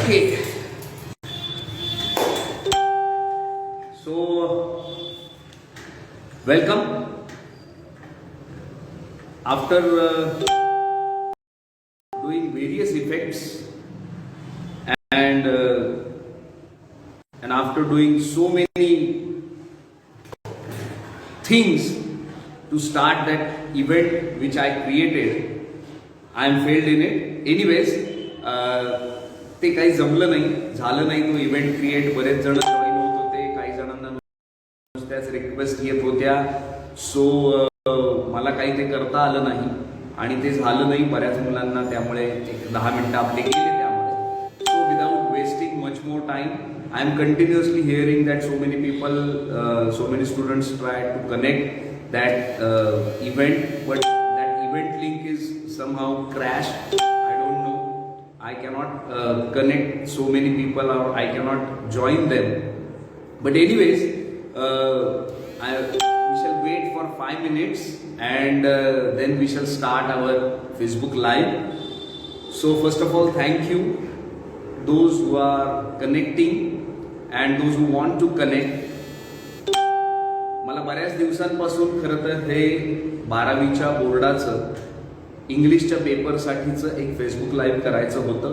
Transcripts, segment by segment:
Okay. So, welcome. After doing various effects and after doing so many things to start that event which I created, I am failed in it. Anyways, ते काही जमलं नाही, झालं नाही तो event create. बरेच जण join होत होते, काही जणांना नुसत्याच रिक्वेस्ट येत होत्या. सो मला काही ते करता आलं नाही आणि ते झालं नाही बऱ्याच मुलांना. त्यामुळे एक 10 मिनिटं आपले गेले त्यामुळे. So without wasting much more time, I am continuously hearing that so many people, so many students try to connect that event, but that event link is somehow crashed. I don't know. I cannot connect so many people, or I cannot join them. But anyways, we shall wait for 5 minutes and then we shall start our Facebook Live. So first of all, thank you those who are connecting and those who want to connect. मला बऱ्याच दिवसांपासून खरं तर हे 12वीच्या बोर्डाचं इंग्लिशच्या पेपरसाठीचं एक Facebook live करायचं होतं.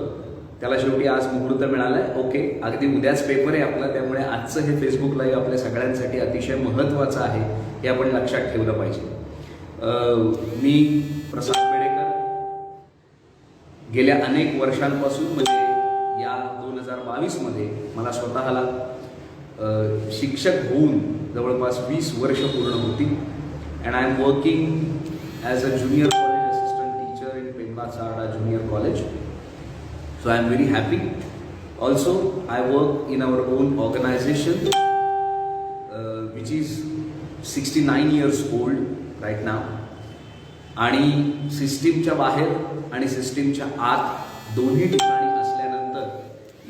त्याला शेवटी आज मुहूर्त मिळालाय. ओके, अगदी उद्याच पेपर आहे आपला, त्यामुळे आजचं हे फेसबुक लाईव्ह आपल्या सगळ्यांसाठी अतिशय महत्त्वाचं आहे, हे आपण लक्षात ठेवलं पाहिजे. मी प्रसाद बेडेकर गेल्या अनेक वर्षांपासून, म्हणजे या 2022 मध्ये मला स्वतःला शिक्षक होऊन जवळपास 20 वर्ष पूर्ण होती. And I am working as a junior college assistant teacher in Pemba Charda junior college. So I am very happy. Also, I work in our own organization, which is 69 years old right now. आणि सिस्टीमच्या बाहेर आणि सिस्टीमच्या आत दोन्ही ठिकाणी असल्यानंतर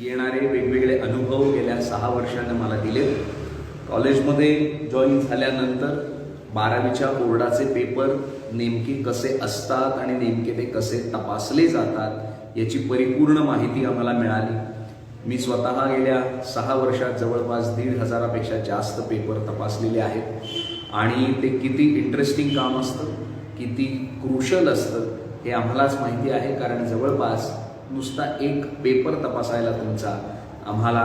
येणारे वेगवेगळे अनुभव गेल्या 6 वर्षांनी मला दिले. कॉलेजमध्ये जॉईन झाल्यानंतर 12वीच्या बोर्डाचे पेपर नेमके कसे असतात आणि नेमके ते कसे तपासले जातात याची परिपूर्ण माहिती आम्हाला मिळाली. मी स्वतः गेल्या 6 वर्षात जवळपास 1,500पेक्षा जास्त पेपर तपासलेले आहेत आणि ते किती इंटरेस्टिंग काम असतं, किती क्रुशल असतं हे आम्हालाच माहिती आहे. कारण जवळपास नुसता एक पेपर तपासायला तुमचा आम्हाला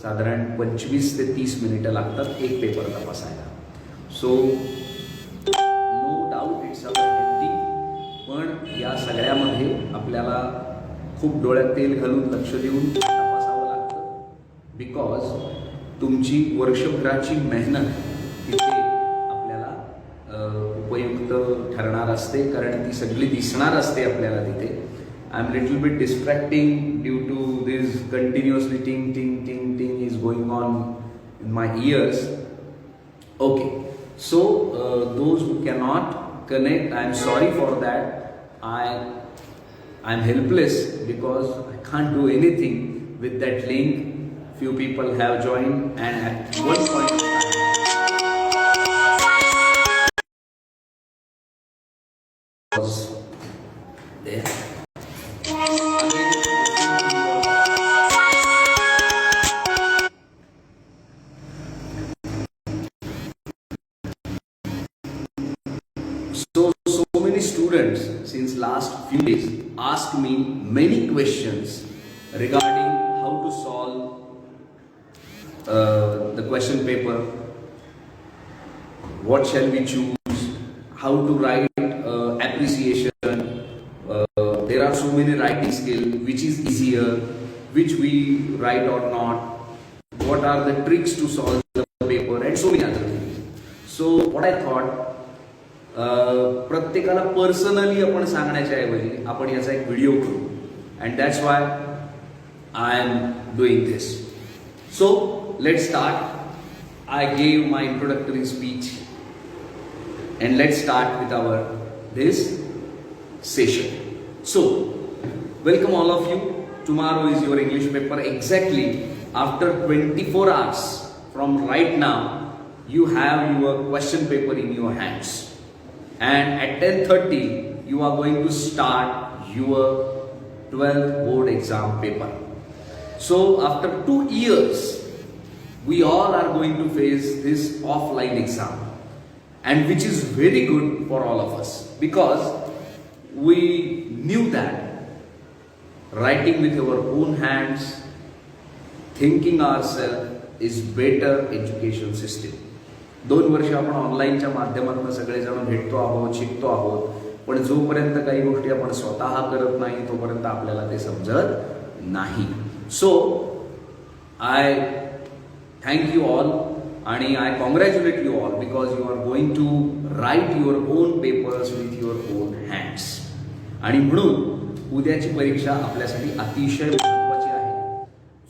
साधारण 25 ते 30 मिनिटं लागतात एक पेपर तपासायला. So no doubt it's a duty. पण या सगळ्यामध्ये आपल्याला खूप डोळ्यात तेल घालून लक्ष देऊन तपासावं लागतं. बिकॉज तुमची वर्षभराची मेहनत तिथे आपल्याला उपयुक्त ठरणार असते, कारण ती सगळी दिसणार असते आपल्याला तिथे. I am little bit distracting due to this continuously ting ting ting ting is going on in my ears. Okay, so those who cannot connect, I am sorry for that. I am helpless because I can't do anything with that link. Few people have joined and at one point of time was there. So many students since last few days ask me many questions regarding how to solve the question paper, what shall we choose, how to write appreciation. There are so many writing skills, which is easier, which we write or not, what are the tricks to solve the paper, and so many other things. So what I thought, प्रत्येकाला personally आपण सांगण्याच्या ऐवजी आपण याचा एक video करू. And that's why I am doing this. So let start. I gave my introductory speech and let start with our this session. So welcome all of you. Tomorrow is your English paper. Exactly after 24 hours from right now you have your question paper in your hands. And at 10:30 you are going to start your 12th board exam paper. So after 2 years, we all are going to face this offline exam, and which is very good for all of us, because we knew that writing with our own hands, thinking ourselves is better education system. 2 वर्ष आपण ऑनलाईनच्या माध्यमातून सगळेजण भेटतो आहोत, शिकतो आहोत, पण जोपर्यंत काही गोष्टी आपण स्वतः करत नाही तोपर्यंत आपल्याला ते समजत नाही. So I thank you all आणि I congratulate you all, because you are going to write your own papers with your own hands. आणि म्हणून उद्याची परीक्षा आपल्यासाठी अतिशय महत्त्वाची आहे.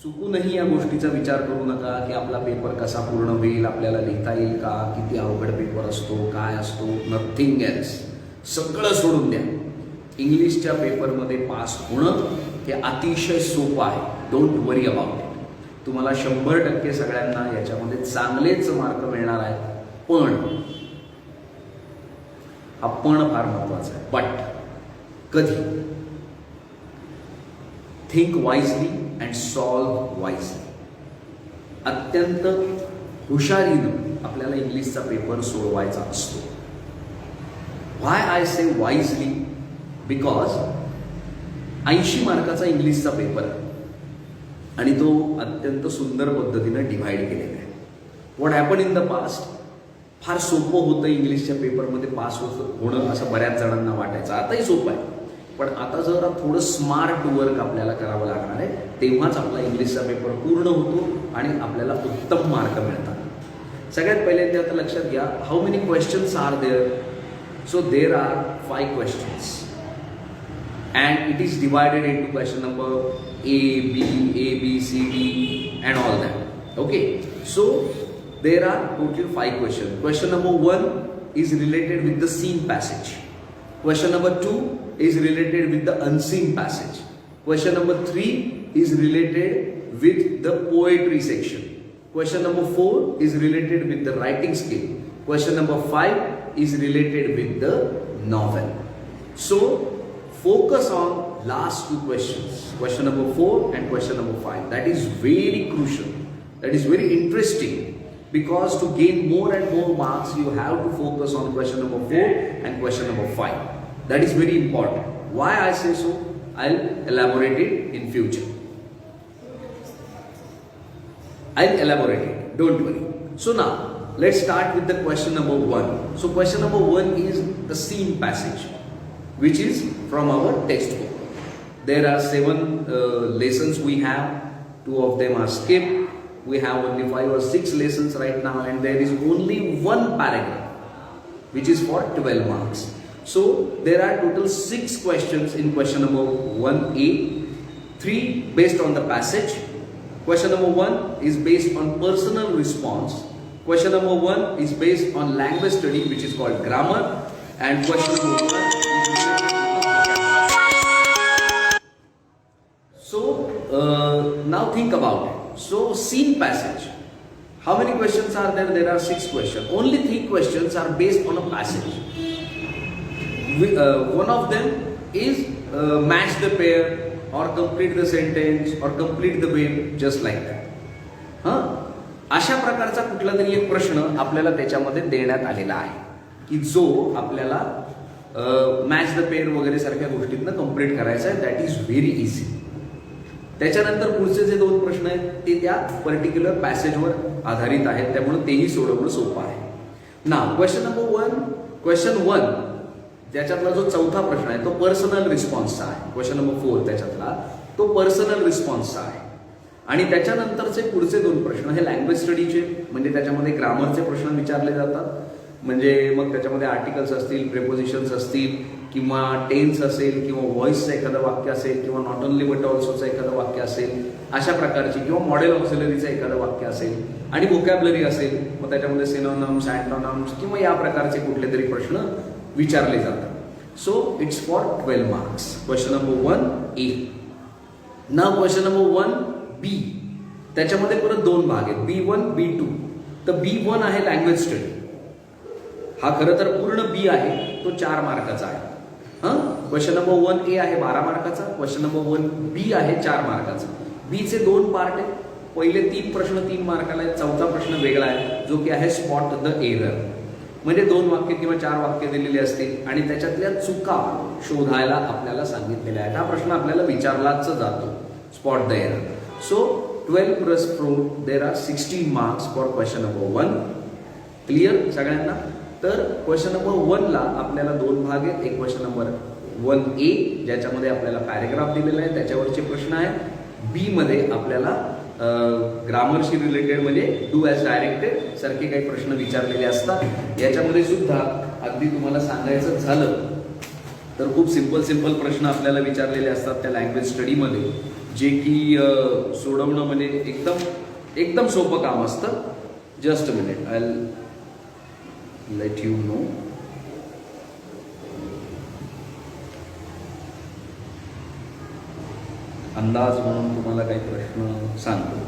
चुकूनही या गोष्टीचा विचार करू नका की आपला पेपर कसा पूर्ण होईल, आपल्याला लिहिता येईल का, किती अवघड पेपर असतो, काय असतो. Nothing else. सगळं सोडून द्या. इंग्लिशच्या पेपरमध्ये पास होणं हे अतिशय सोपं आहे. Don't worry about it. तुम्हाला 100% सगळ्यांना याच्यामध्ये चांगलेच मार्क मिळणार आहेत. पण हा पण फार महत्वाचा आहे. बट कधी think wisely and solve wisely. अत्यंत हुशारीनं आपल्याला इंग्लिशचा पेपर सोडवायचा असतो. Why I say wisely? Because 80 मार्काचा इंग्लिशचा पेपर आणि तो अत्यंत सुंदर पद्धतीनं डिव्हाइड केलेला आहे. What happen in the past, फार सोपं होतं इंग्लिशच्या पेपरमध्ये पास होणं असं बऱ्याच जणांना वाटायचं. आताही सोपं आहे, पण आता जरा थोडं स्मार्ट वर्क आपल्याला करावं लागणार आहे. तेव्हाच आपला इंग्लिशचा पेपर पूर्ण होतो आणि आपल्याला उत्तम मार्क मिळतात. सगळ्यात पहिले ते आता लक्षात घ्या, how many questions are there? So there are 5 questions and it is divided into question number A, B, C, D and all that. Okay, so there are total 5 questions. Question number 1 is related with the seen passage. Question number 2 is related with the unseen passage. Question number 3 is related with the poetry section. Question number 4 is related with the writing skill. Question number 5 is related with the novel. So focus on last 2 questions, question number 4 and question number 5. That is very crucial. That is very interesting, because to gain more and more marks, you have to focus on question number 4 and question number 5. That is very important. Why I say so? I'll elaborate it in future. I'll elaborate it. Don't worry. So now, let's start with the question number 1. So question number 1 is the seen passage, which is from our textbook. There are 7 lessons we have. 2 of them are skipped. We have only 5 or 6 lessons right now, and there is only 1 paragraph, which is for 12 marks. So there are total 6 questions in question number 1A. 3 based on the passage. Question number 1 is based on personal response. Question number 1 is based on language study, which is called grammar. And question number 1 is so now think about it. So seen passage, how many questions are there? There are 6 questions. Only 3 questions are based on a passage. One of them is match the pair or complete the sentence or complete the verb, just like that. अशा प्रकारचा कुठला तरी एक प्रश्न आपल्याला त्याच्यामध्ये देण्यात आलेला आहे की जो आपल्याला मॅच द पेअर वगैरे सारख्या गोष्टींना कंप्लीट करायचा आहे. That is very easy. त्याच्यानंतर पुढचे जे 2 प्रश्न आहेत ते त्या पर्टिक्युलर पॅसेजवर आधारित आहेत, त्यामुळे तेही सोडवणं सोपं आहे. नाव क्वेश्चन नंबर 1, क्वेश्चन 1 त्याच्यातला जो 4था प्रश्न आहे तो पर्सनल रिस्पॉन्सचा आहे. क्वेश्चन नंबर 4 त्याच्यातला तो पर्सनल रिस्पॉन्सचा आहे. आणि त्याच्यानंतरचे पुढचे 2 प्रश्न हे लँग्वेज स्टडीचे, म्हणजे त्याच्यामध्ये ग्रामरचे प्रश्न विचारले जातात. म्हणजे मग त्याच्यामध्ये आर्टिकल्स असतील, प्रेपोजिशन्स असतील, किंवा टेन्स असेल, किंवा व्हॉइसचं एखादं वाक्य असेल, किंवा नॉट ओनली बट ऑल्सोचं एखादं वाक्य असेल, अशा प्रकारची, किंवा मॉडेल ऑक्सिलरीचं एखादं वाक्य असेल, आणि व्होकॅब्युलरी असेल. मग त्याच्यामध्ये सिनोनिम्स, अँटोनिम्स किंवा या प्रकारचे कुठले तरी प्रश्न विचारले जातात. So it's for 12 marks. Question number 1A. Now question number 1B. त्याच्यामध्ये परत 2 भाग आहेत, B1, B2. तर B1 आहे लँग्वेज स्टडी. हा खरं तर पूर्ण बी आहे, तो 4 मार्काचा आहे. क्वेश्चन नंबर 1A आहे 12 मार्काचा, क्वेश्चन नंबर 1B आहे 4 मार्काचा. बीचे 2 पार्ट आहेत. पहिले 3 प्रश्न 3 मार्काला आहेत, चौथा प्रश्न वेगळा आहे जो की आहे स्पॉट द एरर. म्हणजे 2 वाक्य किंवा 4 वाक्य दिलेली असतील आणि त्याच्यातल्या चुका शोधायला आपल्याला सांगितलेल्या आहेत. हा प्रश्न आपल्याला विचारलाच जातो, spot the error. So 12 + 4 there are 16 marks for question number 1. Clear सगळ्यांना? तर क्वेश्चन नंबर 1 ला आपल्याला 2 भाग आहेत. एक क्वेश्चन नंबर 1A ज्याच्यामध्ये आपल्याला पॅरेग्राफ दिलेला आहे, त्याच्यावरचे प्रश्न आहेत. बी मध्ये आपल्याला ग्रामरशी रिलेटेड म्हणजे डू ॲज डायरेक्टेड सारखे काही प्रश्न विचारलेले असतात. याच्यामध्ये सुद्धा अगदी तुम्हाला सांगायचं झालं तर खूप सिंपल प्रश्न आपल्याला विचारलेले असतात त्या लँग्वेज स्टडीमध्ये, जे की सोडवणं म्हणजे एकदम सोपं काम असतं. Just a minute, I let you know. अंदाज म्हणून तुम्हाला काही प्रश्न सांगतो.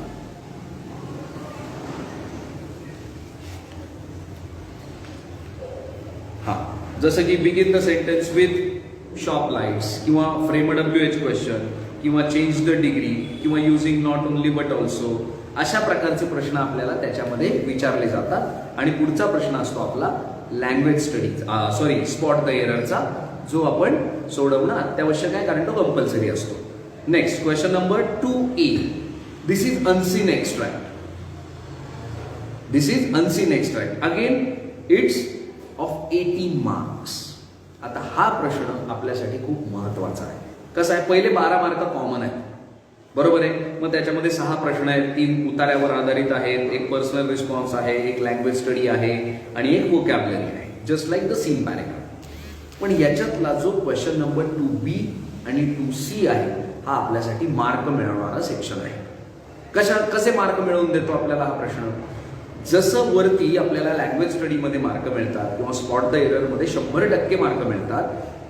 जसं की begin the sentence with shop lights किंवा फ्रेम WH क्वेश्चन किंवा चेंज द डिग्री किंवा using not only but also, अशा प्रकारचे प्रश्न आपल्याला त्याच्यामध्ये विचारले जातात. आणि पुढचा प्रश्न असतो आपला लँग्वेज स्टडी स्पॉट द एररचा, जो आपण सोडवणं अत्यावश्यक आहे कारण तो कंपल्सरी असतो. Next question number 2A. This is unseen extract. This is unseen extract. Again it's of 18 marks. आता हा प्रश्न आपल्यासाठी खूप महत्वाचा आहे. कसं आहे, पहिले 12 मार्क कॉमन आहेत, बरोबर आहे. मग त्याच्यामध्ये 6 प्रश्न आहेत, 3 उतार्यावर आधारित आहेत, एक पर्सनल रिस्पॉन्स आहे, एक लँग्वेज स्टडी आहे आणि एक व्होकॅब्युलरी आहे, just like the seen paragraph. पण याच्यातला जो क्वेश्चन नंबर 2B आणि 2C आहे हा आपल्यासाठी मार्क मिळवणारा सेक्शन आहे. कसे मार्क मिळवून देतो आपल्याला हा प्रश्न? जसं वरती आपल्याला लँग्वेज स्टडीमध्ये मार्क मिळतात किंवा स्पॉट द एररमध्ये 100% मार्क मिळतात,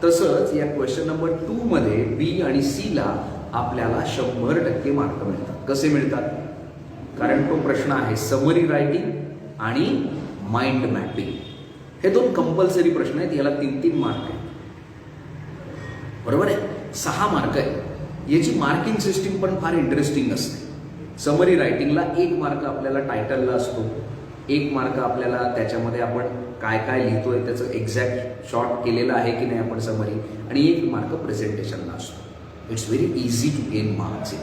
तसंच या क्वेश्चन नंबर 2 मध्ये बी आणि सी ला आपल्याला 100% मार्क मिळतात. कसे मिळतात? कारण तो प्रश्न आहे समरी रायटिंग आणि माइंड मॅपिंग. हे 2 कंपल्सरी प्रश्न आहेत, याला 3-3 मार्क आहेत, बरोबर आहे. 6 मार्क आहे. याची मार्किंग सिस्टीम पण फार इंटरेस्टिंग असते. समरी रायटिंगला 1 मार्क आपल्याला टायटलला असतो, 1 मार्क आपल्याला त्याच्यामध्ये आपण काय काय लिहितोय त्याचं एक्झॅक्ट शॉर्ट केलेलं आहे की नाही आपण समरी, आणि 1 मार्क प्रेझेंटेशनला असतो. It's very easy to gain marks.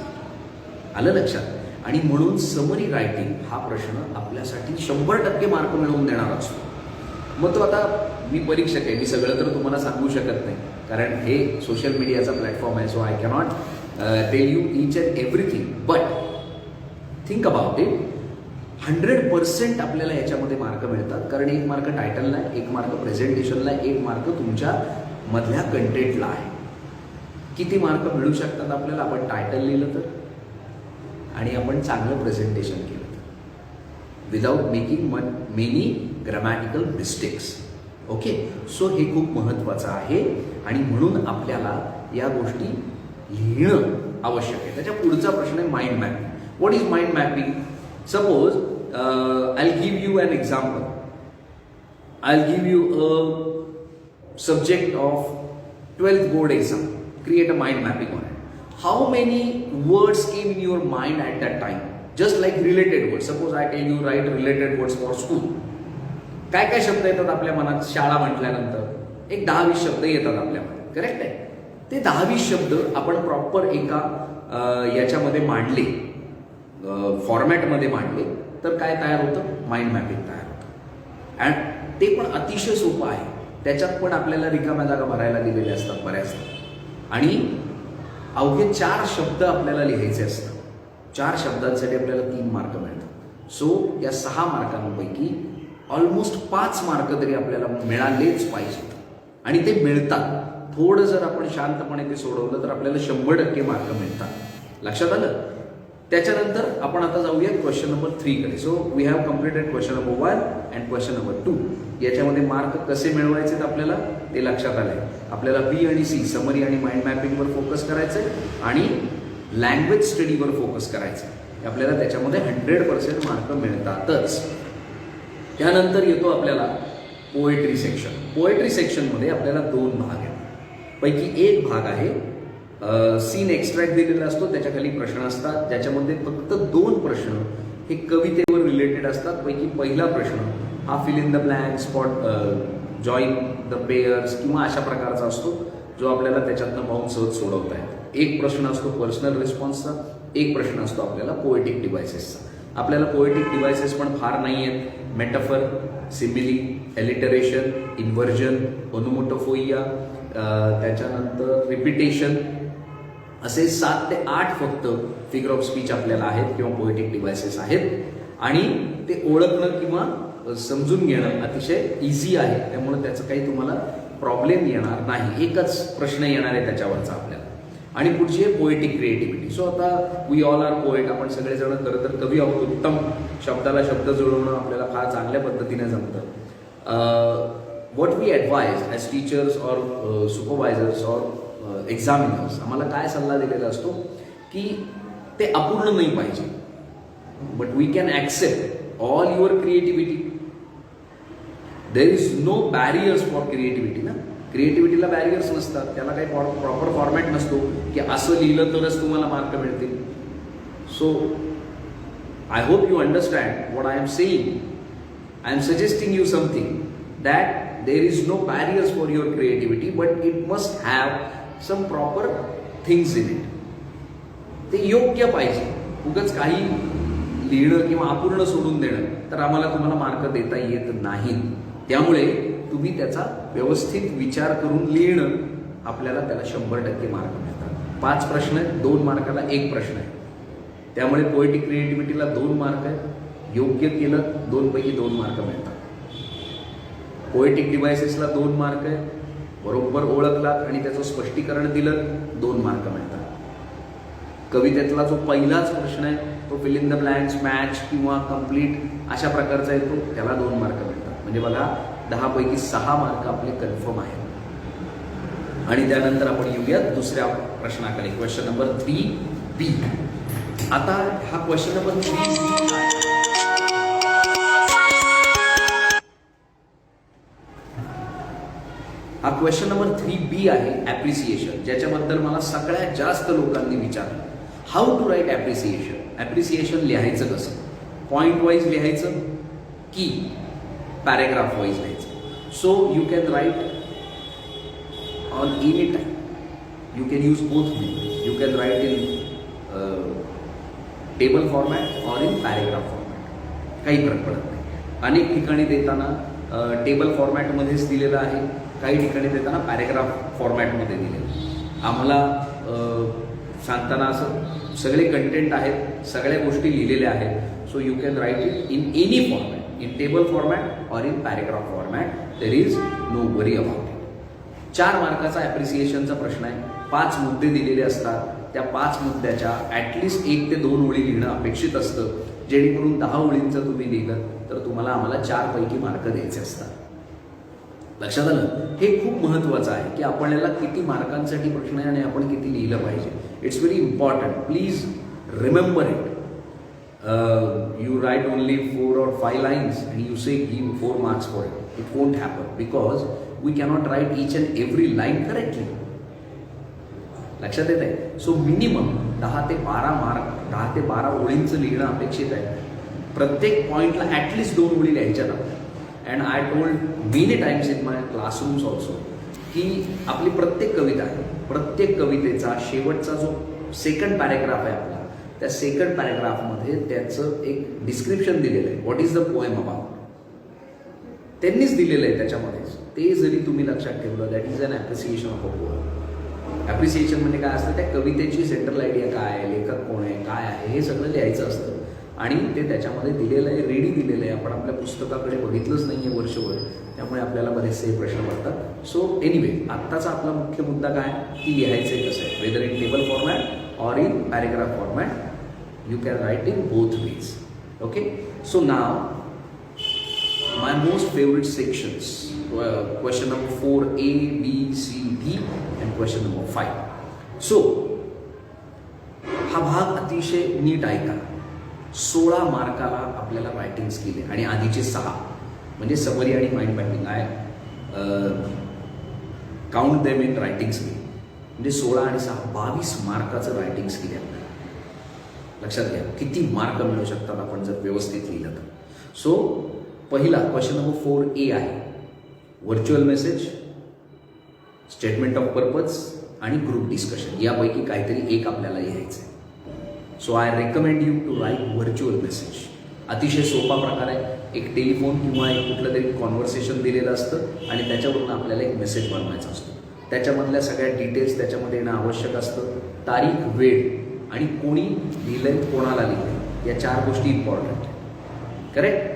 आलं लक्षात? आणि म्हणून समरी रायटिंग हा प्रश्न आपल्यासाठी 100% मार्क मिळवून देणार असतो. मग तो आता मी परीक्षक आहे, मी सगळं तर तुम्हाला सांगू शकत नाही कारण हे सोशल मीडियाचा प्लॅटफॉर्म आहे. So I cannot tell you each and everything, but think about it. 100% आपल्याला याच्यामध्ये मार्क मिळतात कारण 1 मार्क टायटलला आहे, 1 मार्क प्रेझेंटेशनला आहे, 1 मार्क तुमच्या मधल्या कंटेंटला आहे. किती मार्क मिळू शकतात आपल्याला? आपण टायटल लिहिलं तर आणि आपण चांगलं प्रेझेंटेशन केलं तर, without making many grammatical mistakes. Okay, so हे खूप महत्त्वाचं आहे आणि म्हणून आपल्याला या गोष्टी लिहिणं आवश्यक आहे. त्याच्या पुढचा प्रश्न आहे mind mapping. What is mind mapping? Suppose I give you an example. I give you a subject of 12th board exam. Create a mind mapping on it. How many words came in your mind at that time? Just like related words. Suppose I tell you write related words for school. काय काय शब्द येतात आपल्या मनात शाळा म्हटल्यानंतर? एक 10-20 शब्द येतात आपल्या मनात, करेक्ट आहे? ते 10-20 शब्द आपण प्रॉपर एका याच्यामध्ये मांडले, फॉर्मॅटमध्ये मांडले, तर काय तयार होतं? माइंड मॅपिंग तयार होतं. अँड ते पण अतिशय सोपं आहे. त्याच्यात पण आपल्याला रिकाम्या जागा भरायला दिलेल्या असतात बऱ्याचदा, आणि अवघे 4 शब्द आपल्याला लिहायचे असतात. 4 शब्दांसाठी आपल्याला 3 मार्क मिळतात. सो या 6 मार्कांपैकी ऑलमोस्ट 5 मार्क तरी आपल्याला मिळालेच पाहिजेत आणि ते मिळतात. थोडं जर आपण शांतपणे ते सोडवलं तर आपल्याला 100% मार्क मिळतात. लक्षात आलं? त्याच्यानंतर आपण आता जाऊया क्वेश्चन नंबर 3 कडे. So we have completed question number 1 and question number 2. याच्यामध्ये मार्क कसे मिळवायचे आपल्याला ते लक्षात आलंय. आपल्याला बी आणि सी समरी आणि माइंड मॅपिंगवर फोकस करायचंय आणि लँग्वेज स्टडीवर फोकस करायचंय. आपल्याला त्याच्यामध्ये 100% मार्क मिळतातच. त्यानंतर येतो आपल्याला पोएट्री सेक्शन. पोएट्री सेक्शनमध्ये आपल्याला 2 भाग आहेत. पैकी एक भाग आहे सीन एक्स्ट्रॅक्ट दिलेला असतो, त्याच्या खाली प्रश्न असतात ज्याच्यामध्ये फक्त 2 प्रश्न हे कवितेवर रिलेटेड असतात. पैकी पहिला प्रश्न हा fill in the blank, spot, join the pairs किंवा अशा प्रकारचा असतो जो आपल्याला त्याच्यातनं पाहून सहज सोडवता येतो. एक प्रश्न असतो पर्सनल रिस्पॉन्सचा, एक प्रश्न असतो आपल्याला पोएटिक डिव्हायसेसचा. आपल्याला पोएटिक डिव्हायसेस पण फार नाही आहेत. मेटाफर, सिमिली, एलिटरेशन, इन्व्हर्जन, ओनोमोटोफोइया, त्याच्यानंतर रिपिटेशन, असे 7 ते 8 फक्त फिगर ऑफ स्पीच आपल्याला आहेत किंवा पोएटिक डिव्हायसेस आहेत. आणि ते ओळखणं किंवा समजून घेणं अतिशय इझी आहे, त्यामुळे त्याचं काही तुम्हाला प्रॉब्लेम येणार नाही. एकच प्रश्न येणार आहे त्याच्यावरचा आपल्याला. आणि पुढची आहे पोएटिक क्रिएटिव्हिटी. सो आता वी ऑल आर पोएट, आपण सगळेजण खरं तर कवी आहोत. उत्तम शब्दाला शब्द जुळवणं आपल्याला फार चांगल्या पद्धतीने जमतं. What we advise as teachers or supervisors or examiners, आम्हाला काय सल्ला दिलेला असतो की ते अपूर्ण नाही पाहिजे, but we can accept all your creativity. There is no barriers for creativity ना. क्रिएटिव्हिटीला बॅरियर्स नसतात, त्याला काही प्रॉपर फॉर्मॅट नसतो की असं लिहिलं तरच तुम्हाला मार्क मिळतील. So I hope you understand what I am saying. I am suggesting you something that there is no barriers for your creativity, but it must have some proper things in it. ते योग्य पाहिजे. उगाच काही लिहिणं किंवा अपूर्ण सोडून देणं तर आम्हाला तुम्हाला मार्क देता येत नाहीत. त्यामुळे तुम्ही त्याचा व्यवस्थित विचार करून लिहिणं, आपल्याला त्याला 100% मार्क मिळतात. 5 प्रश्न आहेत, 2 मार्काला 1 प्रश्न आहे. त्यामुळे पोएटिक क्रिएटिव्हिटीला 2 मार्क आहे. योग्य केलं 2 पैकी 2 मार्क मिळतात. पोएटिक डिव्हायसेसला 2 मार्क आहे. बरोबर ओळखलात आणि त्याचं स्पष्टीकरण दिलं 2 मार्क मिळतात. कवितेतला जो पहिलाच प्रश्न आहे तो fill in the blanks, match किंवा कम्प्लीट अशा प्रकारचा येतो, त्याला 2 मार्क मिळतात. म्हणजे बघा 10 पैकी 6 मार्क आपले कन्फर्म आहेत. आणि त्यानंतर आपण येऊयात दुसऱ्या प्रश्नाकडे, क्वेश्चन नंबर 3B. आता हा क्वेश्चन नंबर 3B काय? हा क्वेश्चन नंबर 3B आहे, ॲप्रिसिएशन, ज्याच्याबद्दल मला सगळ्यात जास्त लोकांनी विचारलं. How to write appreciation. Appreciation लिहायचं कसं? पॉईंट वाईज लिहायचं की पॅरेग्राफ वाईज लिहायचं? So you can write on any time. You can use both methods. You can write in table format or in paragraph format. काही फरक पडत नाही. अनेक ठिकाणी देताना टेबल फॉर्मॅटमध्येच दिलेलं आहे, काही ठिकाणी देताना पॅरेग्राफ फॉर्मॅटमध्ये दिलेलं. आम्हाला सांगताना असं सगळे कंटेंट आहेत, सगळ्या गोष्टी लिहिलेल्या आहेत. So you can write it in any format, in table format or in paragraph format. There is no worry about it. 4 मार्काचा ॲप्रिसिएशनचा प्रश्न आहे. 5 मुद्दे दिलेले असतात. त्या 5 मुद्द्याच्या ॲटलिस्ट 1 ते 2 ओळी लिहिणं अपेक्षित असतं. जेणेकरून 10 ओळींचं तुम्ही लिहिलं तर तुम्हाला आम्हाला 4 पैकी मार्क द्यायचे असतात. लक्षात आलं? हे खूप महत्त्वाचं आहे की आपल्याला किती मार्कांसाठी प्रश्न आहे आणि आपण किती लिहिलं पाहिजे. It's very important. Please remember it. You write only 4 or 5 lines and you say give 4 marks for it. It won't happen because we cannot write each and every line correctly. लक्षात येत आहे? सो मिनिमम 10 ते 12 mark, 10 ते 12 ओळींचं लिहिणं अपेक्षित आहे. प्रत्येक पॉईंटला ॲटलिस्ट 2 ओळी लिहायच्या ना. And I told many times in my classrooms also की आपली प्रत्येक कविता आहे, प्रत्येक कवितेचा शेवटचा जो सेकंड पॅरेग्राफ आहे आपला, त्या सेकंड पॅरेग्राफमध्ये त्याचं एक डिस्क्रिप्शन दिलेलं आहे. What is the poem about. त्यांनीच दिलेलं आहे त्याच्यामध्येच. ते जरी तुम्ही लक्षात ठेवलं, that is an appreciation of a poem. Appreciation म्हणजे काय असतं? त्या कवितेची सेंट्रल आयडिया काय आहे, लेखक कोण आहे, काय आहे, हे सगळं लिहायचं असतं. आणि ते त्याच्यामध्ये दिलेलं आहे, रेडी दिलेलं आहे. आपण आपल्या पुस्तकाकडे बघितलंच नाही आहे वर्षभर, त्यामुळे आपल्याला बरेचसे प्रश्न पडतात. सो एनिवे, आत्ताचा आपला मुख्य मुद्दा काय की लिहायचं आहे कसं आहे. Whether in table format or in paragraph format, you can write in both ways. Okay, so now my most favorite sections, question number 4A, B, C, D and question number 5. So हा भाग अतिशय नीट ऐका. 16 मार्काला आपल्याला writing skill आहे आणि आधीचे 6 म्हणजे summary आणि mind mapping. I count them in writing skill. म्हणजे 16 आणि 6 22 मार्काचं रायटिंग स्किल आहे आपल्याला. लक्षात घ्या किती मार्क मिळू शकतात आपण जर व्यवस्थित लिहिलं तर. सो पहिला क्वेश्चन नंबर 4A आहे virtual message, statement of purpose आणि ग्रुप डिस्कशन. यापैकी काहीतरी एक आपल्याला लिहायचं आहे. So I recommend you to write virtual message. अतिशय सोपा प्रकार आहे. एक टेलिफोन किंवा एक कुठलं तरी कॉन्व्हर्सेशन दिलेलं असतं आणि त्याच्यावरून आपल्याला एक मेसेज बनवायचा असतो. त्याच्यामधल्या सगळ्या डिटेल्स त्याच्यामध्ये येणं आवश्यक असतं. तारीख, वेळ आणि कोणी लिहिलंय, कोणाला लिहिलंय, या 4 गोष्टी इम्पॉर्टंट आहे. करेक्ट?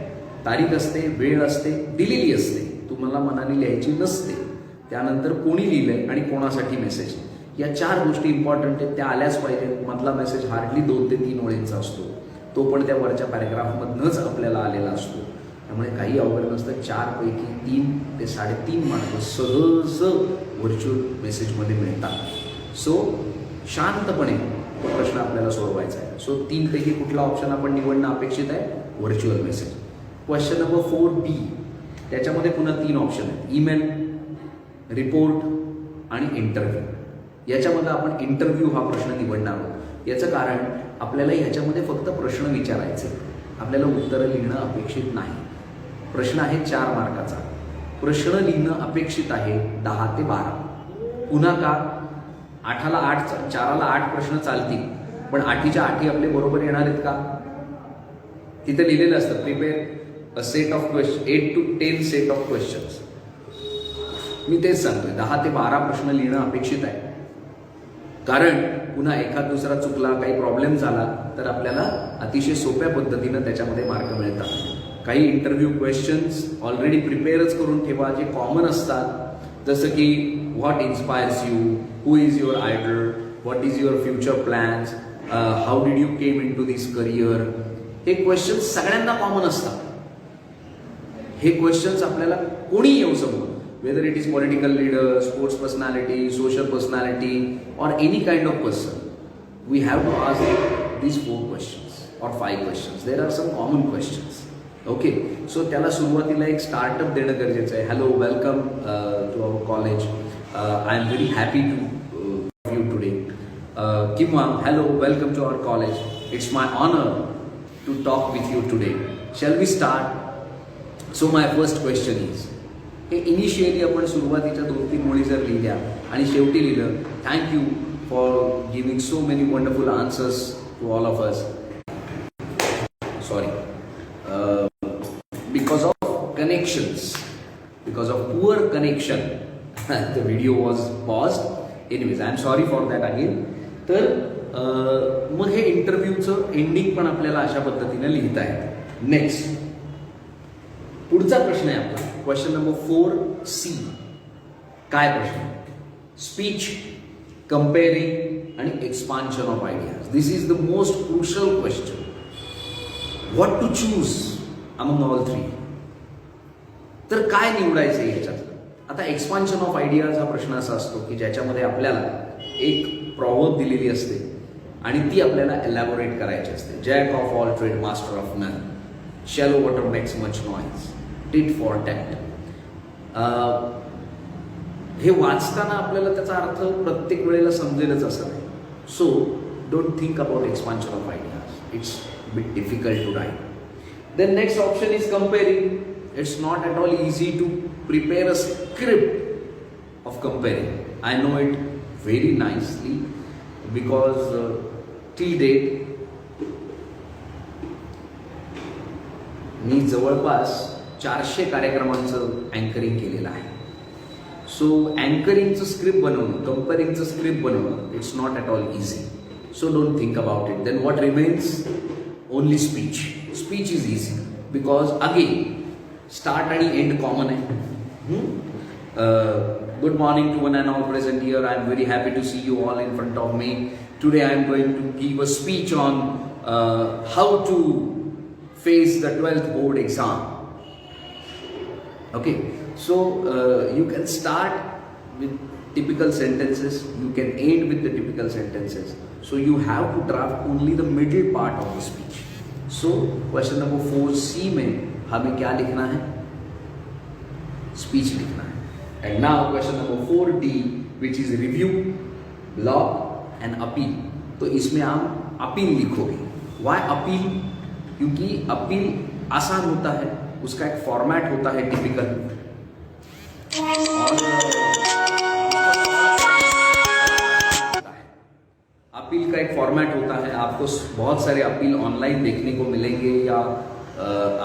तारीख असते, वेळ असते, दिलेली असते, तुम्हाला मनाने लिहायची नसते. त्यानंतर कोणी लिहिलंय आणि कोणासाठी मेसेज, या 4 गोष्टी इम्पॉर्टंट आहेत. त्या आल्याच पाहिजे. मधला मेसेज हार्डली 2 ते 3 ओळींचा असतो. तो पण त्या वरच्या पॅरेग्राफमधनंच आपल्याला आलेला असतो. त्यामुळे काही अवघड नसतं. 4 पैकी 3 ते 3.5 मार्क सहज व्हर्च्युअल मेसेजमध्ये मिळतात. सो शांतपणे तो प्रश्न आपल्याला सोडवायचा आहे. सो 3 पैकी कुठला ऑप्शन आपण निवडणं अपेक्षित आहे? Virtual message. Question number 4B, त्याच्यामध्ये पुन्हा 3 ऑप्शन आहेत: ईमेल, रिपोर्ट आणि इंटरव्ह्यू. याच्यामध्ये आपण इंटरव्ह्यू हा प्रश्न निवडणार आहोत. याचं कारण आपल्याला ह्याच्यामध्ये फक्त प्रश्न विचारायचे, आपल्याला उत्तरं लिहिणं अपेक्षित नाही. प्रश्न आहे 4 मार्काचा. प्रश्न लिहिणं अपेक्षित आहे 10 ते 12. पुन्हा का? 8ला 8, 4ला 8 प्रश्न चालतील, पण 8च्या 8 आपले बरोबर येणार आहेत का? तिथे लिहिलेलं असतं prepare a set of question, 8 to 10 set of questions. मी तेच सांगतोय, 10 ते 12 प्रश्न लिहिणं अपेक्षित आहे. कारण पुन्हा एखाद दुसरा चुकला, काही प्रॉब्लेम झाला तर आपल्याला अतिशय सोप्या पद्धतीनं त्याच्यामध्ये मार्क मिळतात. काही इंटरव्ह्यू क्वेश्चन्स ऑलरेडी प्रिपेअरच करून ठेवा, जे कॉमन असतात. जसं की what inspires you, who is your idol, what is your future plans, how did you came in to this career. हे क्वेश्चन्स सगळ्यांना कॉमन असतात. हे क्वेश्चन्स आपल्याला कोणी येऊ समोर, whether it is political leader, sports personality, social personality or any kind of person, we have to ask these 4 questions or 5 questions. There are some common questions. Okay, so त्याला सुरुवातीला एक startup देणं गरजेचं आहे. Hello, welcome to our college, I am very happy to you today. किंवा hello, welcome to our college, it's my honour to talk with you today. Shall we start? So my first question is, हे initially आपण सुरुवातीच्या 2-3 ओळी जर लिहिल्या आणि शेवटी लिहिलं, thank you for giving so many wonderful answers to all of us. Sorry, because of connections, because of poor connection the video was paused. Anyways, I am sorry for that again. तर मग हे इंटरव्ह्यूचं एंडिंग पण आपल्याला अशा पद्धतीने लिहिता येतं. Next, पुढचा प्रश्न आहे आपला क्वेश्चन नंबर 4C. काय प्रश्न? स्पीच, कंपेअरिंग आणि expansion of ideas. This is the most crucial question. What to choose among all 3? तर काय निवडायचं याच्यातलं? आता एक्सपान्शन ऑफ आयडियाज हा प्रश्न असा असतो की ज्याच्यामध्ये आपल्याला एक प्रॉवर्ब दिलेली असते आणि ती आपल्याला एलॅबोरेट करायची असते. Jack of all trade, master of none. Shallow water makes much noise, tit for tat. हे वाचताना आपल्याला त्याचा अर्थ प्रत्येक वेळेला समजेलच असं नाही. So don't think about expansion of ideas, it's bit difficult to write. Then next option is compering. It's not at all easy to prepare a script of compering. I know it very nicely because till date मी जवळपास 400 कार्यक्रमांचं anchoring केलेलं आहे. So अँकरिंगचं script बनवणं, कंपेअरिंगचं script बनवणं, it's not at all easy. So don't think about it. Then what remains? Only speech. Speech is easy because again start आणि एंड कॉमन आहे. Good morning to one and all present here. I am very happy to see you all in front of me. Today I am going to give a speech on how to face the 12th board exam. Okay, so you can start with typical sentences, you can end with the typical sentences. So you have to draft only the middle part of the speech. So question number 4C में हमें क्या लिखना है? Speech लिखना है. And now question number 4D, which is review, blog end appeal. तो इसमें आप अपील लिखोगे। वाई अपील? क्योंकि अपील आसान होता है, उसका एक फॉर्मेट होता है टिपिकल, और अपील का एक फॉर्मेट होता है। आपको बहुत सारे अपील ऑनलाइन देखने को मिलेंगे, या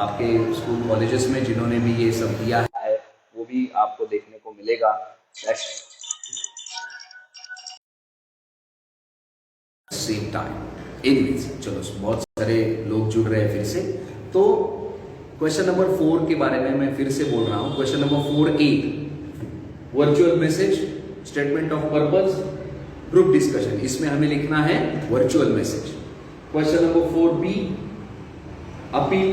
आपके स्कूल कॉलेजेस में जिन्होंने भी ये सब दिया है वो भी आपको देखने को मिलेगा। सेम टाइम एनीवेज, चलो बहुत सारे लोग जुड़ रहे हैं फिर से। तो क्वेश्चन नंबर 4 के बारे में मैं फिर से बोल रहा हूं। Question number 4A, virtual message, statement of purpose, group discussion, इसमें हमें लिखना है virtual message. Question number 4B, appeal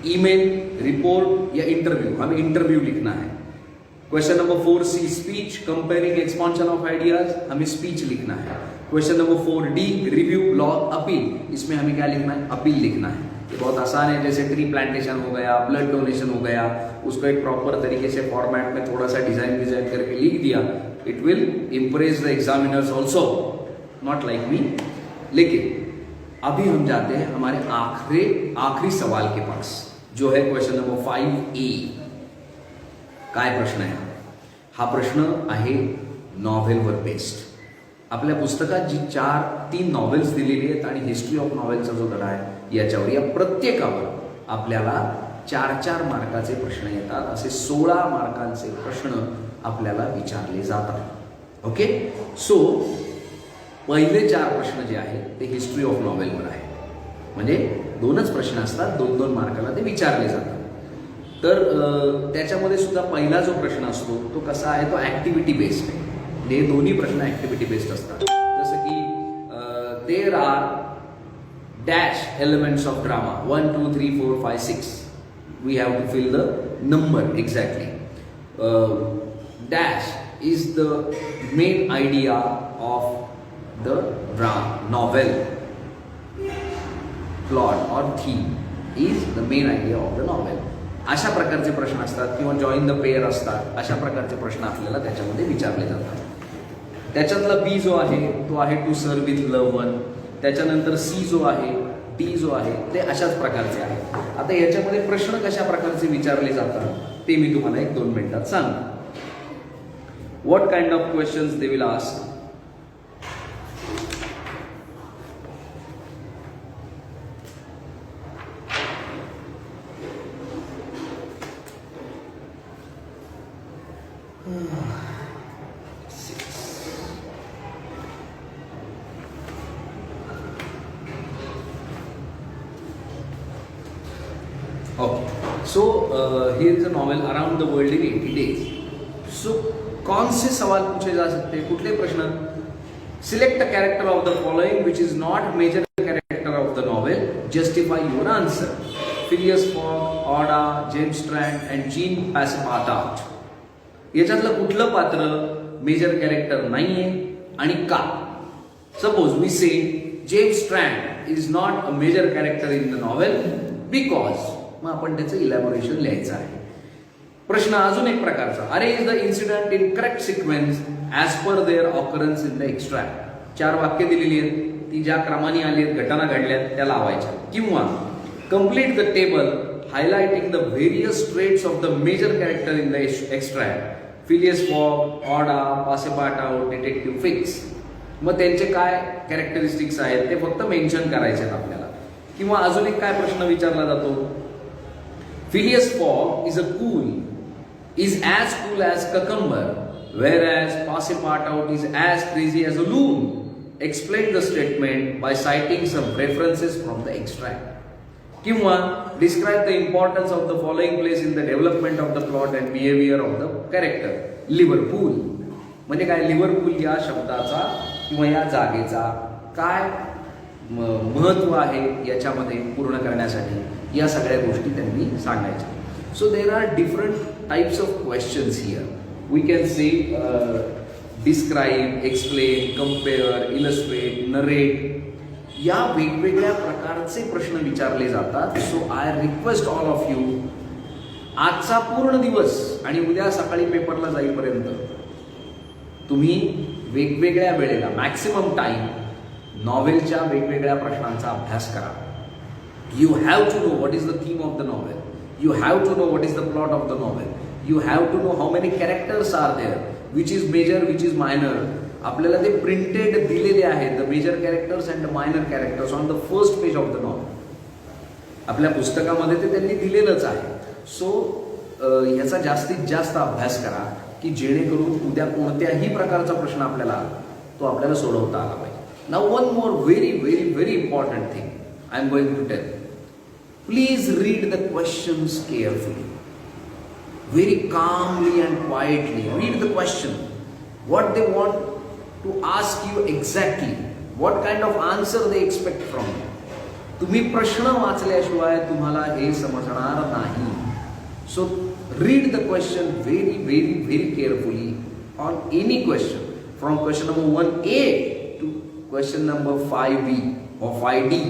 email, report या इंटरव्यू, हमें इंटरव्यू लिखना है। Question number 4C, speech, compering, expansion of ideas, हमें स्पीच लिखना है। Question number 4D, review, blog, appeal, इसमें हमें क्या लिखना है? अपील लिखना है। ये बहुत आसान है, जैसे ट्री प्लांटेशन हो गया, ब्लड डोनेशन हो गया, उसको एक प्रॉपर तरीके से फॉर्मेट में थोड़ा सा डिजाइन करके लिख दिया, it will impress the examiners also, not like me. लेकिन अभी हम जाते हैं हमारे आखिरी सवाल के पास, जो है क्वेश्चन नंबर 5A। काय प्रश्न आहे हा? प्रश्न आहे नॉव्हेलवर बेस्ड। आपल्या पुस्तकात जी 3 नॉव्हेल्स दिलेली आहेत आणि हिस्ट्री ऑफ नॉव्हेलचा जो धडा आहे याच्यावर, या प्रत्येकावर आपल्याला 4-4 मार्काचे प्रश्न येतात। असे 16 मार्कांचे प्रश्न आपल्याला विचारले जातात। ओके, सो पहिले 4 प्रश्न जे आहेत ते हिस्ट्री ऑफ नॉव्हेलवर आहे, म्हणजे 2च प्रश्न असतात, 2-2 मार्काला ते विचारले जातात। तर त्याच्यामध्ये सुद्धा पहिला जो प्रश्न असतो तो कसा आहे? तो ऍक्टिव्हिटी बेस्ड आहे। हे दोन्ही प्रश्न ऍक्टिव्हिटी बेस्ड असतात। जसं की there are dash elements of drama, 1 2 3 4 5 6, we have to fill the number exactly. Dash is the main idea of the novel, plot और theme is the main idea of the novel. अशा प्रकारचे प्रश्न असतात, किंवा join the pair असतात, अशा प्रकारचे प्रश्न आपल्याला त्याच्यामध्ये विचारले जातात। त्याच्यातला बी जो आहे तो आहे to sir with love one, त्याच्यानंतर सी जो आहे, डी जो आहे, ते अशाच प्रकारचे आहे। आता याच्यामध्ये प्रश्न कशा प्रकारचे विचारले जातात ते मी तुम्हाला 1-2 मिनिटात सांगतो। What kind of questions they will ask? Okay, so here is a novel around the world in 80 days. So कौन से सवाल पूछे जा सकते हैं? कुठले प्रश्न? Select a character of the following which is not major character of the novel. Justify your answer. Phileas Fogg, Oda, James Strand and Jean Passepartout. याच्यातलं कुठलं पात्र major character नाहीये आणि का? Suppose we say James Strand is not a major character in the novel because, मग आपण त्याचं इलॅबोरेशन लिहायचं आहे। प्रश्न अजून एक प्रकारचा, arrange the incident in correct sequence as per their occurrence in the extract. 4 वाक्य दिलेली आहेत, ती ज्या क्रमाने आली आहेत, घटना घडल्यात त्या लावायच्या। किंवा complete the table highlighting the various traits of the major character in the extract, Phileas Fogg, Aouda, Passepartout, detective Fix. मग त्यांचे काय कॅरेक्टरिस्टिक्स आहेत ते फक्त मेन्शन करायचे आहेत आपल्याला। किंवा अजून एक काय प्रश्न विचारला जातो, Phileas Fogg is as cool as cucumber, whereas Passepartout is as crazy as a loon. Explain the statement by citing some references from the extract. किंवा describe the importance of the following place in the development of the plot and behavior of the character. Liverpool म्हणजे काय? Liverpool या शब्दाचा किंवा या जागेचा काय महत्व आहे याच्यामध्ये पूर्ण करण्यासाठी, या सगळ्या गोष्टी त्यांनी सांगायच्या। So there are different types of questions here. We can say describe, explain, compare, illustrate, narrate, या वेगवेगळ्या प्रकारचे प्रश्न विचारले जातात. So I request all of you, आजचा पूर्ण दिवस आणि उद्या सकाळी पेपरला जाईपर्यंत तुम्ही वेगवेगळ्या वेळेला मॅक्सिमम टाइम नॉव्हेलच्या वेगवेगळ्या प्रश्नांचा अभ्यास करा. You have to know what is the theme of the novel. You have to know what is the plot of the novel. You have to know how many characters are there, which is major, which is minor. आपल्याला ते printed दिलेले आहेत, the major characters and the minor characters on the first page of the novel. आपल्या पुस्तकामध्ये ते त्यांनी दिलेलंच आहे. So ह्याचा जास्तीत जास्त अभ्यास करा की जेणेकरून उद्या कोणत्याही प्रकारचा प्रश्न आपल्याला आला तो आपल्याला सोडवता आला पाहिजे. Now one more very very very important thing I am going to tell. Please read the questions carefully, very calmly and quietly. Read the question, what they want to ask you exactly, what kind of answer they expect from you. तुम्ही प्रश्न वाचल्याशिवाय तुम्हाला हे समजणार नाही. So read the question very very very carefully on any question, from question number 1A to question number 5B or 5D.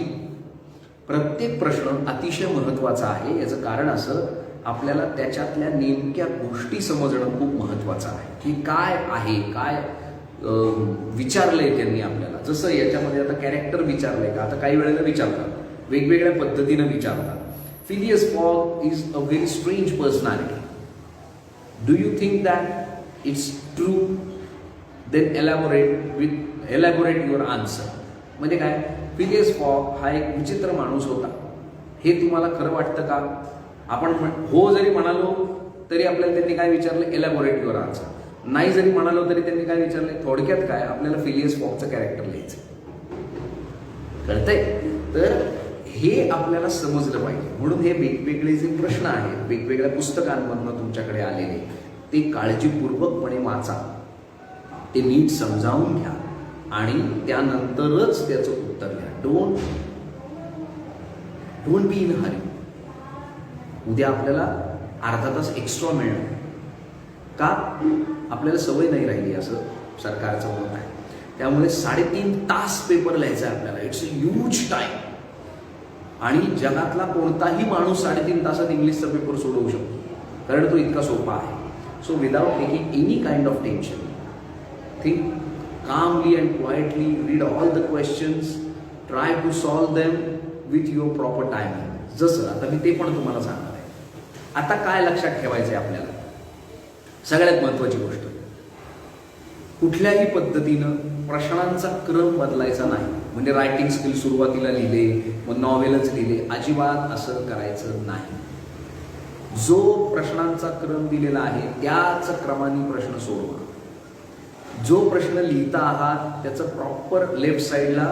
प्रत्येक प्रश्न अतिशय महत्त्वाचा आहे. याचं कारण असं, आपल्याला त्याच्यातल्या नेमक्या गोष्टी समजणं खूप महत्त्वाचं आहे की काय आहे, काय विचारलंय त्यांनी आपल्याला. जसं याच्यामध्ये आता कॅरेक्टर विचारलंय का, आता काही वेळेला विचारतात, वेगवेगळ्या पद्धतीनं विचारतात. Phileas Fogg is a very strange personality. Do you think that it's true? Then elaborate your answer. म्हणजे काय, फिलियस फॉग हा एक विचित्र माणूस होता हे तुम्हाला खरं वाटतं का? आपण हो जरी म्हणालो तरी आपल्याला त्यांनी काय विचारलं, एलॅबोरेट युअर आन्सर. नाही जरी म्हणालो तरी त्यांनी काय विचारलंय, थोडक्यात काय, आपल्याला फिलियस फॉगचं कॅरेक्टर लिहायचं. कळतंय? तर हे आपल्याला समजलं पाहिजे. म्हणून हे वेगवेगळे जे प्रश्न आहेत वेगवेगळ्या पुस्तकांमधनं तुमच्याकडे आलेले, ते काळजीपूर्वकपणे वाचा, ते नीट समजावून घ्या आणि त्यानंतरच त्याचं उत्तर घ्या. Don't be in Hari. उद्या आपल्याला अर्धा तास एक्स्ट्रा मिळणार का, आपल्याला सवय नाही राहिली असं सरकारचं मत आहे. त्यामुळे 3.5 तास पेपर लिहायचा आहे आपल्याला. It's a huge time. आणि जगातला कोणताही माणूस 3.5 तासात इंग्लिशचा पेपर सोडवू शकतो, कारण तो इतका सोपा आहे. So without taking any kind of tension, think calmly and quietly, read all the questions, try to solve them with your proper timing. जसं आता मी ते पण तुम्हाला सांगणार आहे. आता काय लक्षात ठेवायचं आहे आपल्याला, सगळ्यात महत्त्वाची गोष्ट, कुठल्याही पद्धतीनं प्रश्नांचा क्रम बदलायचा नाही. म्हणजे रायटिंग स्किल सुरुवातीला लिहिले मग नॉव्हेलच लिहिले, अजिबात असं करायचं नाही. जो प्रश्नांचा क्रम दिलेला आहे त्याच क्रमाने प्रश्न सोडवा. जो प्रश्न लिहिता आहात त्याचं प्रॉपर लेफ्ट साईडला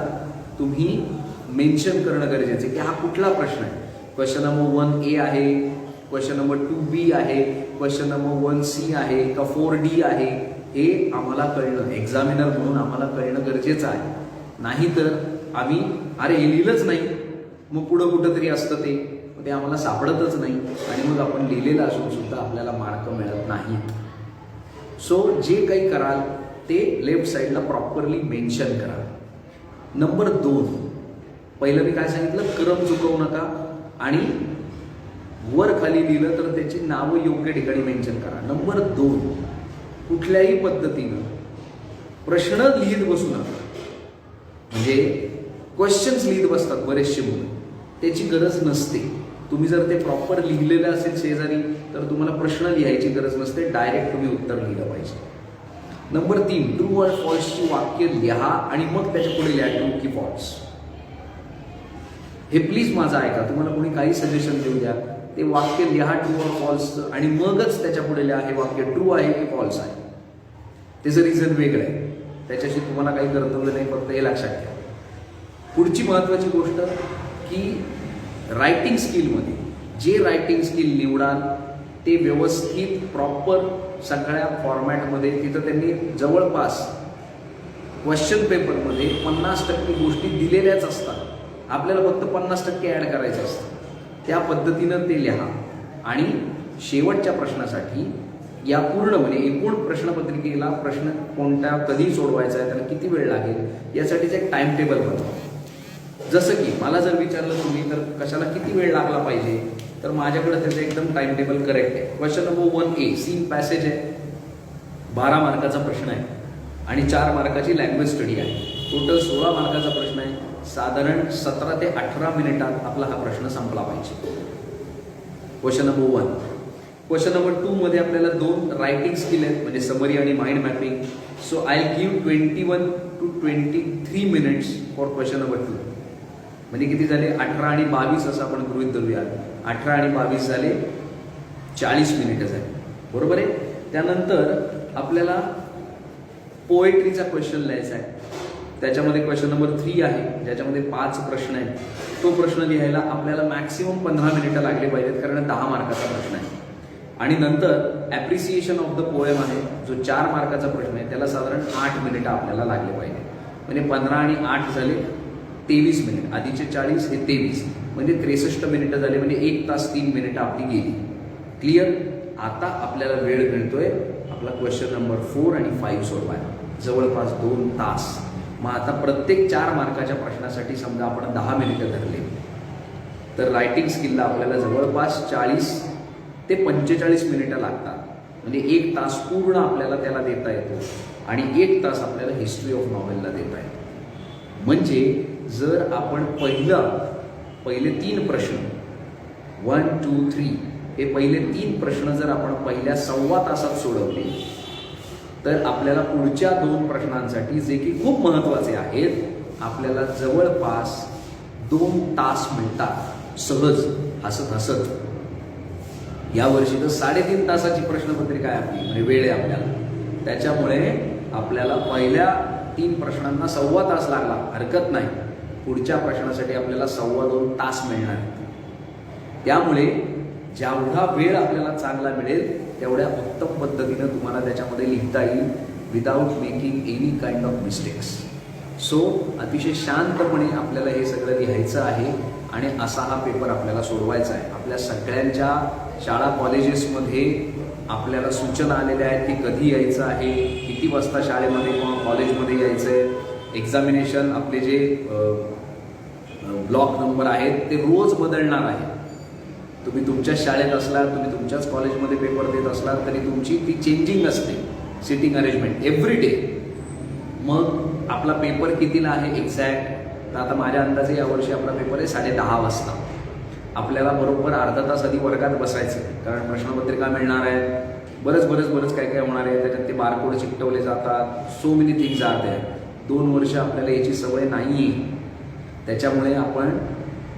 तुम्ही मेन्शन करणं गरजेचं आहे की हा कुठला प्रश्न आहे. क्वेश्चन नंबर 1A आहे, क्वेश्चन नंबर 2B आहे, क्वेश्चन नंबर 1C आहे का 4D आहे, हे आम्हाला कळणं, एक्झामिनर म्हणून आम्हाला कळणं गरजेचं आहे. नाहीतर आम्ही अरे हे लिहिलंच नाही, मग पुढं कुठंतरी असतं ते आम्हाला सापडतच नाही आणि मग आपण लिहिलेलं असून सुद्धा आपल्याला मार्क मिळत नाहीत. सो जे काही कराल ते लेफ्ट साईडला प्रॉपरली मेन्शन करा. नंबर 2, पहिलं मी काय सांगितलं, क्रम चुकवू नका आणि वर खाली लिहिलं तर त्याची नावं योग्य ठिकाणी मेन्शन करा. नंबर 2, कुठल्याही पद्धतीनं प्रश्न लिहित बसू नका. म्हणजे क्वेश्चन्स लिहित बसतात बरेचसे मुलं, त्याची गरज नसते. तुम्ही जर ते प्रॉपर लिहिलेलं असेल शेजारी तर तुम्हाला प्रश्न लिहायची गरज नसते, डायरेक्ट तुम्ही उत्तर लिहिलं पाहिजे. नंबर 3, ट्रू और फॉल्सची वाक्य लिहा आणि मग त्याच्या पुढे लिहा ट्रू की फॉल्स. हे प्लीज माझं ऐका, तुम्हाला कोणी काही सजेशन देऊ द्या, ते वाक्य लिहा ट्रू और फॉल्स आणि मगच त्याच्या पुढे लिहा हे वाक्य ट्रू आहे की फॉल्स आहे. त्याचं रिझन वेगळं आहे, त्याच्याशी तुम्हाला काही कर्तव्य नाही, फक्त हे लक्षात घ्या. पुढची महत्त्वाची गोष्ट की रायटिंग स्किलमध्ये जे रायटिंग स्किल निवडाल ते व्यवस्थित प्रॉपर सगळ्या फॉर्मॅटमध्ये, तिथं त्यांनी जवळपास क्वेश्चन पेपरमध्ये 50% गोष्टी दिलेल्याच असतात, आपल्याला फक्त 50% ॲड करायचं असतं. त्या पद्धतीनं ते लिहा आणि शेवटच्या प्रश्नासाठी या पूर्ण म्हणजे एकूण प्रश्नपत्रिकेला प्रश्न कोणत्या कधी सोडवायचा आहे, त्याला किती वेळ लागेल यासाठीचं एक टाइम टेबल बनवा. जसं की मला जर विचारलं तुम्ही तर कशाला किती वेळ लागला पाहिजे, तर माझ्याकडे त्याचं एकदम टाइम टेबल करेक्ट आहे. Question number 1A seen passage आहे, 12 मार्काचा प्रश्न आहे. आणि 4 मार्काची लँग्वेज स्टडी आहे. टोटल 16 मार्काचा प्रश्न आहे. साधारण 17 ते 18 मिनिटात आपला हा प्रश्न संपला पाहिजे. Question number 1. क्वेश्चन नंबर 2 मध्ये आपल्याला 2 रायटिंग स्किल आहेत, म्हणजे समरी आणि mind mapping. So I give 21 to 23 minutes for question number 2. म्हणजे किती झाले? 18 आणि 22 असं आपण गृहीत धरूया. 18 आणि 22 झाले 40 मिनिटं झाले, बरोबर आहे. त्यानंतर आपल्याला पोएट्रीचा क्वेश्चन लिहायचा आहे. त्याच्यामध्ये क्वेश्चन नंबर 3 आहे, ज्याच्यामध्ये 5 प्रश्न आहेत. तो प्रश्न लिहायला आपल्याला मॅक्सिमम 15 मिनिटं लागले पाहिजेत, कारण 10 मार्काचा प्रश्न आहे. आणि नंतर ॲप्रिसिएशन ऑफ द पोएम आहे, जो 4 मार्काचा प्रश्न आहे, त्याला साधारण 8 मिनिटं आपल्याला लागले पाहिजे. म्हणजे 15 आणि 8 झाले 23 मिनिट. आधीचे 40 हे 23, म्हणजे 63 मिनिटं झाले. म्हणजे 1 तास 3 मिनिटं आपली गेली. क्लिअर? आता आपल्याला वेळ मिळतोय आपला क्वेश्चन नंबर 4 आणि 5 सोडवायला, जवळपास 2 तास. मग आता प्रत्येक 4 मार्काच्या प्रश्नासाठी समजा आपण 10 मिनिटं धरले, तर रायटिंग स्किलला आपल्याला जवळपास 40 ते 45 मिनिटं लागतात. म्हणजे 1 तास पूर्ण आपल्याला त्याला देता येतो आणि 1 तास आपल्याला हिस्ट्री ऑफ नॉव्हेलला देता येतो. म्हणजे जर आपण पहिले 3 प्रश्न 1, 2, 3 हे पहिले 3 प्रश्न जर आपण पहिल्या 1.25 तासात सोडवले, तर आपल्याला पुढच्या 2 प्रश्नांसाठी, जे की खूप महत्त्वाचे आहेत, आपल्याला जवळपास 2 तास मिळतात सहज, हसत हसत. यावर्षी तर 3.5 तासाची प्रश्नपत्रिका आहे आपली, म्हणजे वेळ आहे आपल्याला. त्याच्यामुळे आपल्याला पहिल्या 3 प्रश्नांना 1.25 तास लागला, हरकत नाही. पुढच्या प्रश्नासाठी आपल्याला 2.25 तास मिळणार. त्यामुळे जेवढा वेळ आपल्याला चांगला मिळेल, तेवढ्या उत्तम पद्धतीनं तुम्हाला त्याच्यामध्ये लिहिता येईल, without making any kind of mistakes. So अतिशय शांतपणे आपल्याला हे सगळं लिहायचं आहे आणि असा हा पेपर आपल्याला सोडवायचा आहे. आपल्या सगळ्यांच्या शाळा कॉलेजेसमध्ये आपल्याला सूचना आलेल्या आहेत की कधी यायचं आहे, किती वाजता शाळेमध्ये किंवा कॉलेजमध्ये यायचं आहे. एक्झामिनेशन आपले जे ब्लॉक नंबर आहेत ते रोज बदलणार आहे. तुम्ही तुमच्याच शाळेत असलात, तुम्ही तुमच्याच कॉलेजमध्ये पेपर देत असलात, तरी तुमची ती चेंजिंग असते सिटिंग अरेंजमेंट एव्हरी डे. मग आपला पेपर कितीला आहे एक्झॅक्ट? तर आता माझ्या अंदाजे यावर्षी आपला पेपर आहे 10:30 वाजता. आपल्याला बरोबर अर्धा तास आधी वर्गात बसायचं, कारण प्रश्नपत्रिका मिळणार आहे, बरंच काय होणार आहे. त्याच्यात ते बारकोड चिकटवले जातात, so many things are there. 2 वर्ष आपल्याला याची सवय नाही आहे. त्याच्यामुळे आपण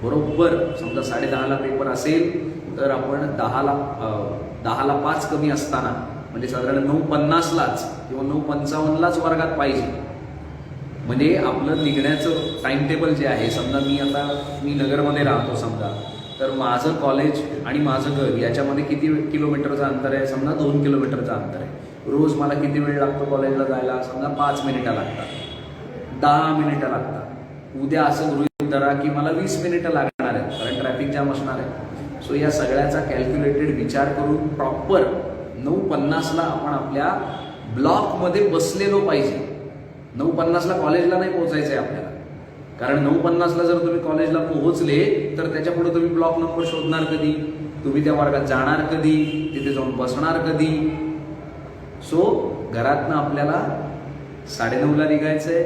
बरोबर समजा 10:30ला पेपर असेल, तर आपण 10ला 5 कमी असताना, म्हणजे साधारण 9:50लाच किंवा 9:55लाच वर्गात पाहिजे. म्हणजे आपलं निघण्याचं टाइम टेबल जे आहे, समजा मी नगरमध्ये राहतो समजा, तर माझं कॉलेज आणि माझं घर याच्यामध्ये किती किलोमीटरचं अंतर आहे? समजा 2 किलोमीटरचं अंतर आहे. रोज मला किती वेळ लागतो कॉलेजला जायला? समजा 5 मिनिटं लागतात, 10 मिनिटं लागतात. उद्या असं गृहीत धरा की मला 20 मिनिटं लागणार आहेत, कारण ट्रॅफिक जाम असणार आहे. सो या सगळ्याचा कॅल्क्युलेटेड विचार करून प्रॉपर 9:50ला आपण आपल्या ब्लॉकमध्ये बसलेलो पाहिजे. 9:50ला कॉलेजला नाही पोहोचायचं आहे आपल्याला, कारण 9:50ला जर तुम्ही कॉलेजला पोहोचले, तर त्याच्यापुढे तुम्ही ब्लॉक नंबर शोधणार कधी? तुम्ही त्या वर्गात जाणार कधी? तिथे जाऊन बसणार कधी? सो घरातनं आपल्याला 9:30ला निघायचंय,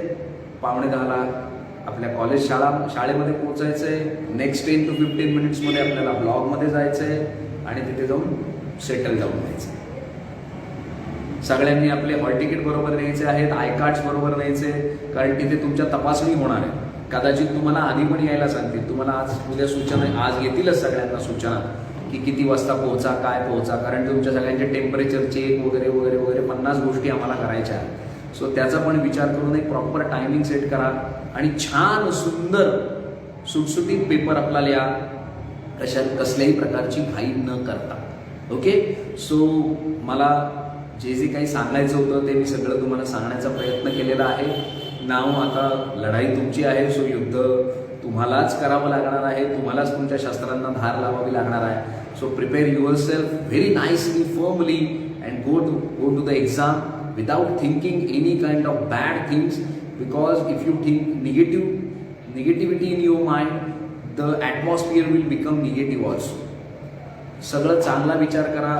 9:45ला आपल्या शाळेमध्ये पोहोचायचंय. नेक्स्ट 10 to 15 मिनिट्समध्ये आपल्याला ब्लॉगमध्ये जायचंय आणि तिथे जाऊन सेटल जाऊन द्यायचं. सगळ्यांनी आपले हॉल तिकीट बरोबर न्यायचे आहेत, आय कार्ड्स बरोबर न्यायचे, कारण तिथे तुमच्या तपासणी होणार आहे. कदाचित तुम्हाला आधी पण यायला सांगतील, तुम्हाला उद्या सूचना, आज येतीलच सगळ्यांना सूचना की किती वाजता पोहोचा, काय पोहोचा, कारण तुमच्या सगळ्यांचे टेम्परेचर चेक वगैरे 50 गोष्टी आम्हाला करायच्या आहेत. सो त्याचा पण विचार करून एक प्रॉपर टायमिंग सेट करा आणि छान सुंदर सुटसुटीत पेपर आपला लिहा, कसल्याही प्रकारची घाई न करता. ओके. सो मला जे काही सांगायचं होतं ते मी सगळं तुम्हाला सांगण्याचा प्रयत्न केलेला आहे. नाव आता लढाई तुमची आहे, सो युद्ध तुम्हालाच करावं लागणार आहे, तुम्हालाच तुमच्या शस्त्रांना धार लावावी लागणार आहे. So prepare yourself very nicely, firmly and go to the exam without thinking any kind of bad things, because if you think negativity in your mind, the atmosphere will become negative also. सगळं चांगला विचार करा.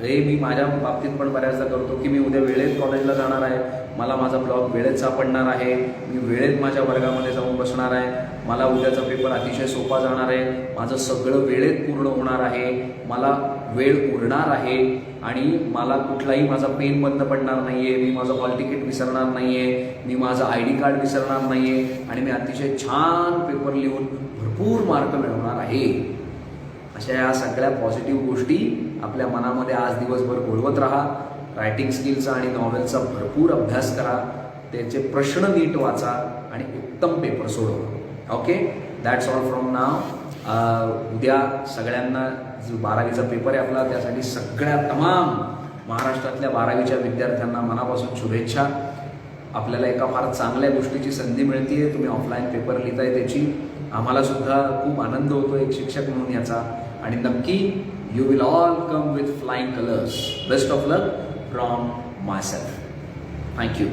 हे मी माझ्या बाबतीत पण बऱ्याचदा करतो की मी उद्या वेळेत कॉलेजला जाणार आहे, मला माझा ब्लॉग वेळेत सापडणार आहे, मी वेळेत माझ्या वर्गामध्ये जाऊन बसणार आहे, मला उद्याचा पेपर अतिशय सोपा जाणार आहे, माझं सगळं वेळेत पूर्ण होणार आहे, मला वेळ उरणार आहे आणि मला कुठलाही माझा पेन बंद पडणार नाही आहे, मी माझं हॉल तिकीट विसरणार नाही आहे, मी माझं ID कार्ड विसरणार नाही आहे आणि मी अतिशय छान पेपर लिहून भरपूर मार्क मिळवणार आहे. अशा या सगळ्या पॉझिटिव्ह गोष्टी आपल्या मनामध्ये आज दिवसभर बोलवत राहा. रायटिंग स्किलचा आणि नॉवेलचा भरपूर अभ्यास करा, त्याचे प्रश्न नीट वाचा आणि उत्तम पेपर सोडवा. ओके, दॅट्स ऑल फ्रॉम नाव. उद्या सगळ्यांना जो 12वीचा पेपर आहे आपला, त्यासाठी सगळ्या तमाम महाराष्ट्रातल्या 12वीच्या विद्यार्थ्यांना मनापासून शुभेच्छा. आपल्याला एका फार चांगल्या गोष्टीची संधी मिळते आहे, तुम्ही ऑफलाईन पेपर लिहिताय त्याची. आम्हाला सुद्धा खूप आनंद होतो एक शिक्षक म्हणून याचा, आणि नक्की you will all come with flying colours. Best of luck from my self. Thank you.